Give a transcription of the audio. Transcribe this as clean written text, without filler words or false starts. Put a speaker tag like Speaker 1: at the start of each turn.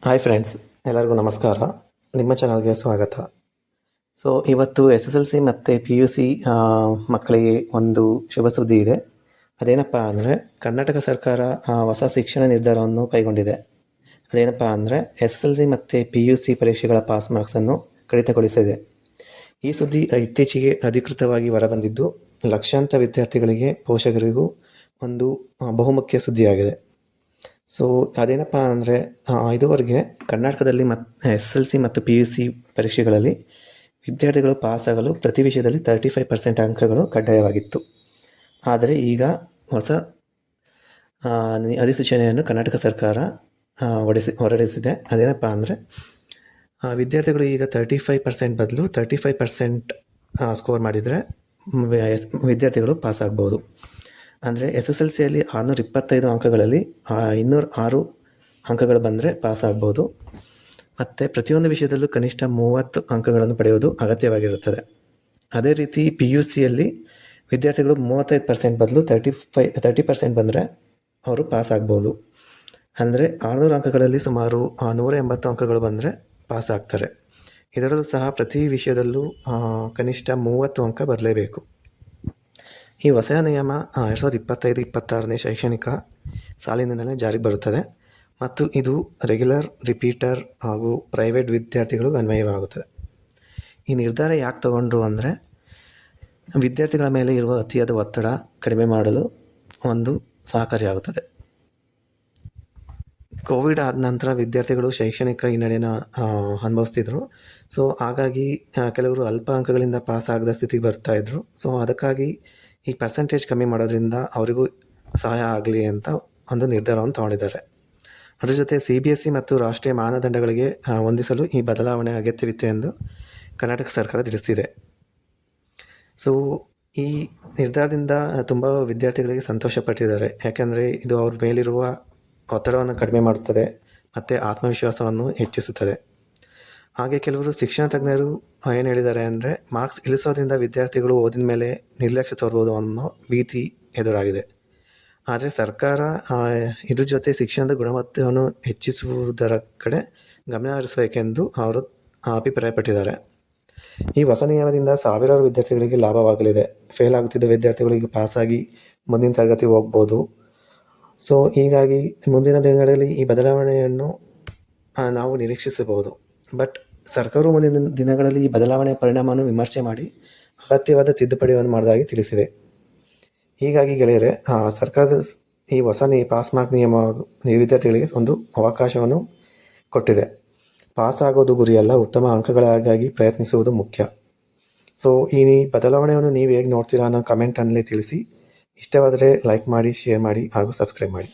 Speaker 1: Hi friends, ಎಲ್ಲರಿಗೂ ನಮಸ್ಕಾರ. ನಿಮ್ಮ ಚಾನಲ್ಗೆ ಸ್ವಾಗತ. ಸೊ ಇವತ್ತು SSLC ಮತ್ತು PUC ಮಕ್ಕಳಿಗೆ ಒಂದು ಶುಭ ಸುದ್ದಿ ಇದೆ. ಅದೇನಪ್ಪ ಅಂದರೆ ಕರ್ನಾಟಕ ಸರ್ಕಾರ ಹೊಸ ಶಿಕ್ಷಣ ನಿರ್ಧಾರವನ್ನು ಕೈಗೊಂಡಿದೆ. ಅದೇನಪ್ಪ ಅಂದರೆ SSLC ಮತ್ತು PUC ಪರೀಕ್ಷೆಗಳ ಪಾಸ್ ಮಾರ್ಕ್ಸನ್ನು ಕಡಿತಗೊಳಿಸಿದೆ. ಈ ಸುದ್ದಿ ಇತ್ತೀಚೆಗೆ ಅಧಿಕೃತವಾಗಿ ಹೊರಬಂದಿದ್ದು ಲಕ್ಷಾಂತರ ವಿದ್ಯಾರ್ಥಿಗಳಿಗೆ, ಪೋಷಕರಿಗೂ ಒಂದು ಬಹುಮುಖ್ಯ ಸುದ್ದಿಯಾಗಿದೆ. ಸೊ ಅದೇನಪ್ಪ ಅಂದರೆ ಇದುವರೆಗೆ ಕರ್ನಾಟಕದಲ್ಲಿ SSLC ಮತ್ತು PUC ಪರೀಕ್ಷೆಗಳಲ್ಲಿ ವಿದ್ಯಾರ್ಥಿಗಳು ಪಾಸಾಗಲು ಪ್ರತಿ ವಿಷಯದಲ್ಲಿ 35% ಅಂಕಗಳು ಕಡ್ಡಾಯವಾಗಿತ್ತು. ಆದರೆ ಈಗ ಹೊಸ ಅಧಿಸೂಚನೆಯನ್ನು ಕರ್ನಾಟಕ ಸರ್ಕಾರ ಹೊರಡಿಸಿದೆ. ಅದೇನಪ್ಪ ಅಂದರೆ ವಿದ್ಯಾರ್ಥಿಗಳು ಈಗ 35% ಬದಲು 35% ಸ್ಕೋರ್ ಮಾಡಿದರೆ ವಿದ್ಯಾರ್ಥಿಗಳು ಪಾಸಾಗ್ಬೋದು. ಅಂದರೆ SSLCಯಲ್ಲಿ 625 ಅಂಕಗಳಲ್ಲಿ 206 ಅಂಕಗಳು ಬಂದರೆ ಪಾಸಾಗ್ಬೋದು. ಮತ್ತು ಪ್ರತಿಯೊಂದು ವಿಷಯದಲ್ಲೂ ಕನಿಷ್ಠ 30 ಅಂಕಗಳನ್ನು ಪಡೆಯುವುದು ಅಗತ್ಯವಾಗಿರುತ್ತದೆ. ಅದೇ ರೀತಿ PUCಯಲ್ಲಿ ವಿದ್ಯಾರ್ಥಿಗಳು 35% ಬದಲು 30% ಬಂದರೆ ಅವರು ಪಾಸಾಗ್ಬೋದು. ಅಂದರೆ 600 ಅಂಕಗಳಲ್ಲಿ ಸುಮಾರು 180 ಅಂಕಗಳು ಬಂದರೆ ಪಾಸಾಗ್ತಾರೆ. ಇದರಲ್ಲೂ ಸಹ ಪ್ರತಿ ವಿಷಯದಲ್ಲೂ ಕನಿಷ್ಠ 30 ಅಂಕ ಬರಲೇಬೇಕು. ಈ ಹೊಸ ನಿಯಮ 2025-26ನೇ ಶೈಕ್ಷಣಿಕ ಸಾಲಿನಿಂದಲೇ ಜಾರಿಗೆ ಬರುತ್ತದೆ ಮತ್ತು ಇದು ರೆಗ್ಯುಲರ್, ರಿಪೀಟರ್ ಹಾಗೂ ಪ್ರೈವೇಟ್ ವಿದ್ಯಾರ್ಥಿಗಳಿಗೂ ಅನ್ವಯವಾಗುತ್ತದೆ. ಈ ನಿರ್ಧಾರ ಯಾಕೆ ತಗೊಂಡ್ರು ಅಂದರೆ ವಿದ್ಯಾರ್ಥಿಗಳ ಮೇಲೆ ಇರುವ ಅತಿಯಾದ ಒತ್ತಡ ಕಡಿಮೆ ಮಾಡಲು ಒಂದು ಸಹಕಾರಿಯಾಗುತ್ತದೆ. ಕೋವಿಡ್ ಆದ ನಂತರ ವಿದ್ಯಾರ್ಥಿಗಳು ಶೈಕ್ಷಣಿಕ ಹಿನ್ನಡೆಯನ್ನು ಅನುಭವಿಸ್ತಿದ್ರು. ಸೊ ಹಾಗಾಗಿ ಕೆಲವರು ಅಲ್ಪ ಅಂಕಗಳಿಂದ ಪಾಸ್ ಆಗದ ಸ್ಥಿತಿಗೆ ಬರ್ತಾಯಿದ್ರು. ಸೊ ಅದಕ್ಕಾಗಿ ಈ ಪರ್ಸೆಂಟೇಜ್ ಕಮ್ಮಿ ಮಾಡೋದ್ರಿಂದ ಅವರಿಗೂ ಸಹಾಯ ಆಗಲಿ ಅಂತ ಒಂದು ನಿರ್ಧಾರವನ್ನು ತಗೊಂಡಿದ್ದಾರೆ. ಅದ್ರ ಜೊತೆ CBSE ಮತ್ತು ರಾಷ್ಟ್ರೀಯ ಮಾನದಂಡಗಳಿಗೆ ಹೊಂದಿಸಲು ಈ ಬದಲಾವಣೆ ಅಗತ್ಯವಿತ್ತು ಎಂದು ಕರ್ನಾಟಕ ಸರ್ಕಾರ ತಿಳಿಸಿದೆ. ಸೊ ಈ ನಿರ್ಧಾರದಿಂದ ತುಂಬ ವಿದ್ಯಾರ್ಥಿಗಳಿಗೆ ಸಂತೋಷಪಟ್ಟಿದ್ದಾರೆ. ಯಾಕೆಂದರೆ ಇದು ಅವ್ರ ಮೇಲಿರುವ ಒತ್ತಡವನ್ನು ಕಡಿಮೆ ಮಾಡುತ್ತದೆ ಮತ್ತು ಆತ್ಮವಿಶ್ವಾಸವನ್ನು ಹೆಚ್ಚಿಸುತ್ತದೆ. ಹಾಗೆ ಕೆಲವರು ಶಿಕ್ಷಣ ತಜ್ಞರು ಏನು ಹೇಳಿದ್ದಾರೆ ಅಂದರೆ ಮಾರ್ಕ್ಸ್ ಇಳಿಸೋದ್ರಿಂದ ವಿದ್ಯಾರ್ಥಿಗಳು ಓದಿನ ಮೇಲೆ ನಿರ್ಲಕ್ಷ್ಯ ತೋರ್ಬೋದು ಅನ್ನೋ ಭೀತಿ ಎದುರಾಗಿದೆ. ಆದರೆ ಸರ್ಕಾರ ಇದ್ರ ಜೊತೆ ಶಿಕ್ಷಣದ ಗುಣಮಟ್ಟವನ್ನು ಹೆಚ್ಚಿಸುವುದರ ಕಡೆ ಗಮನ ಹರಿಸಬೇಕೆಂದು ಅವರು ಅಭಿಪ್ರಾಯಪಟ್ಟಿದ್ದಾರೆ. ಈ ಹೊಸ ನಿಯಮದಿಂದ ಸಾವಿರಾರು ವಿದ್ಯಾರ್ಥಿಗಳಿಗೆ ಲಾಭವಾಗಲಿದೆ. ಫೇಲ್ ಆಗುತ್ತಿದ್ದ ವಿದ್ಯಾರ್ಥಿಗಳಿಗೆ ಪಾಸಾಗಿ ಮುಂದಿನ ತರಗತಿ ಹೋಗ್ಬೋದು. ಸೊ ಹೀಗಾಗಿ ಮುಂದಿನ ದಿನಗಳಲ್ಲಿ ಈ ಬದಲಾವಣೆಯನ್ನು ನಾವು ನಿರೀಕ್ಷಿಸಬಹುದು. ಬಟ್ ಸರ್ಕಾರವು ಮುಂದಿನ ದಿನಗಳಲ್ಲಿ ಈ ಬದಲಾವಣೆಯ ಪರಿಣಾಮವನ್ನು ವಿಮರ್ಶೆ ಮಾಡಿ ಅಗತ್ಯವಾದ ತಿದ್ದುಪಡಿಯನ್ನು ಮಾಡೋದಾಗಿ ತಿಳಿಸಿದೆ. ಹೀಗಾಗಿ ಗೆಳೆಯರೆ, ಸರ್ಕಾರದ ಈ ಹೊಸ ಪಾಸ್ ಮಾರ್ಕ್ ನಿಯಮ ವಿದ್ಯಾರ್ಥಿಗಳಿಗೆ ಒಂದು ಅವಕಾಶವನ್ನು ಕೊಟ್ಟಿದೆ. ಪಾಸ್ ಆಗೋದು ಗುರಿಯಲ್ಲ, ಉತ್ತಮ ಅಂಕಗಳಿಗಾಗಿ ಪ್ರಯತ್ನಿಸುವುದು ಮುಖ್ಯ. ಸೊ ಈ ಬದಲಾವಣೆಯನ್ನು ನೀವು ಹೇಗೆ ನೋಡ್ತೀರಾ ಅನ್ನೋ ಕಮೆಂಟಲ್ಲಿ ತಿಳಿಸಿ. ಇಷ್ಟವಾದರೆ ಲೈಕ್ ಮಾಡಿ, ಶೇರ್ ಮಾಡಿ ಹಾಗೂ ಸಬ್ಸ್ಕ್ರೈಬ್ ಮಾಡಿ.